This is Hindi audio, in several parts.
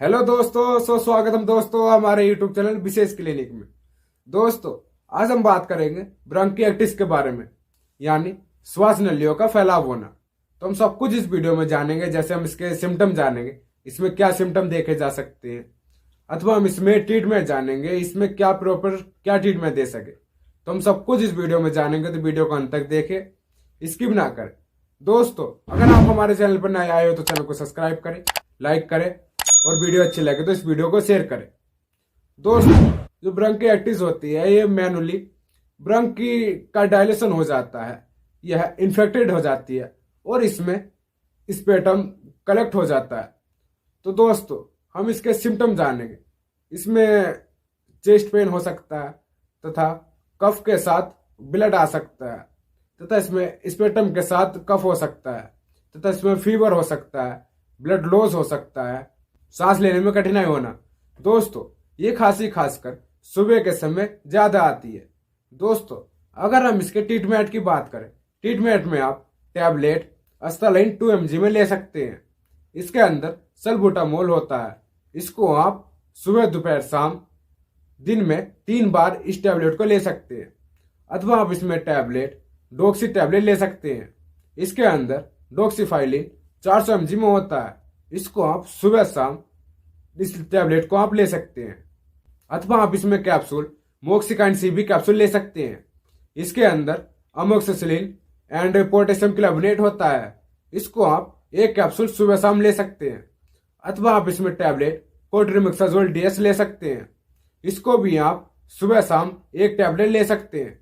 हेलो दोस्तों, स्वागतम दोस्तों हमारे यूट्यूब चैनल विशेष क्लिनिक में। दोस्तों, आज हम बात करेंगे ब्रोंकियाटिस के बारे में, यानी श्वास नलियों का फैलाव होना। तो हम सब कुछ इस वीडियो में जानेंगे। जैसे हम इसके सिम्टम जानेंगे, इसमें क्या सिम्टम देखे जा सकते हैं, अथवा हम इसमें ट्रीटमेंट जानेंगे, इसमें क्या प्रॉपर क्या ट्रीटमेंट दे सके। तो हम सब कुछ इस वीडियो में जानेंगे, तो वीडियो को अंत तक देखें, स्किप ना करें। दोस्तों, अगर आप हमारे चैनल पर नए आए हो तो चैनल को सब्सक्राइब करें, लाइक करें और वीडियो अच्छी लगे तो इस वीडियो को शेयर करें। दोस्तों, जो ब्रोंकियाटिस होती है, ये मैनुअली ब्रोंकी का डायलेशन हो जाता है, यह इन्फेक्टेड हो जाती है और इसमें स्पेटम कलेक्ट हो जाता है। तो दोस्तों, हम इसके सिम्टम जानेंगे। इसमें चेस्ट पेन हो सकता है तथा कफ के साथ ब्लड आ सकता है, तथा इसमें स्पेटम के साथ कफ हो सकता है, तथा इसमें फीवर हो सकता है, ब्लड लॉस हो सकता है, सांस लेने में कठिनाई होना। दोस्तों, ये खांसी खासकर सुबह के समय ज्यादा आती है। दोस्तों, अगर हम इसके ट्रीटमेंट की बात करें, ट्रीटमेंट में आप टैबलेट अस्तालाइन 2 mg में ले सकते हैं। इसके अंदर सल्बुटामोल होता है। इसको आप सुबह दोपहर शाम दिन में 3 बार इस टैबलेट को ले सकते हैं। अथवा आप इसमें टैबलेट डॉक्सी टैबलेट ले सकते हैं। इसके अंदर डॉक्सीफाइलिन 400 mg में होता है। इसको आप सुबह शाम इस टैबलेट को आप ले सकते हैं। अथवा आप इसमें कैप्सूल मोक्सिकाइन सीबी कैप्सूल ले सकते हैं। इसके अंदर अमोक्सिसिलिन एंड पोटेशियम क्लबोनेट होता है। इसको आप एक कैप्सूल सुबह शाम ले सकते हैं। अथवा आप इसमें टैबलेट कोट्रिमेक्साजोल डीएस ले सकते हैं। इसको भी आप सुबह शाम एक टैबलेट ले सकते हैं।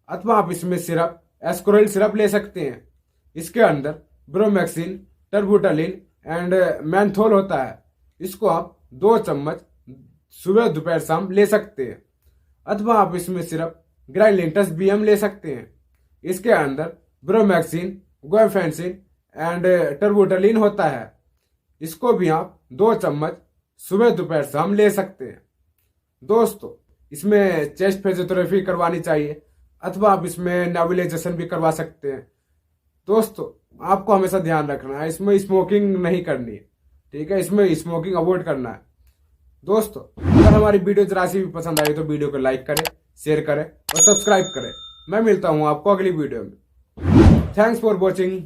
अथवा आप इसमें सिरप एस्कोरिल सिरप ले सकते हैं। इसके अंदर ब्रोमैक्सिन, टर्बुटालिन एंड मैंथोल होता है। इसको आप 2 चम्मच सुबह दोपहर शाम ले सकते हैं। अथवा आप इसमें सिर्फ ग्राइलिंटस बीएम ले सकते हैं। इसके अंदर ब्रोमैक्सिन, गुआफेंसिन एंड टर्बुटालिन होता है। इसको भी आप 2 चम्मच सुबह दोपहर शाम ले सकते हैं। दोस्तों, इसमें चेस्ट फिजियोथेरेपी करवानी चाहिए, अथवा आप इसमें नेबुलाइजेशन भी करवा सकते हैं। दोस्तों, आपको हमेशा ध्यान रखना है, इसमें स्मोकिंग नहीं करनी है, ठीक है? इसमें स्मोकिंग अवॉइड करना है। दोस्तों, अगर हमारी वीडियो जरा सी भी पसंद आई तो वीडियो को लाइक करें, शेयर करें और सब्सक्राइब करें। मैं मिलता हूं आपको अगली वीडियो में। Thanks for watching.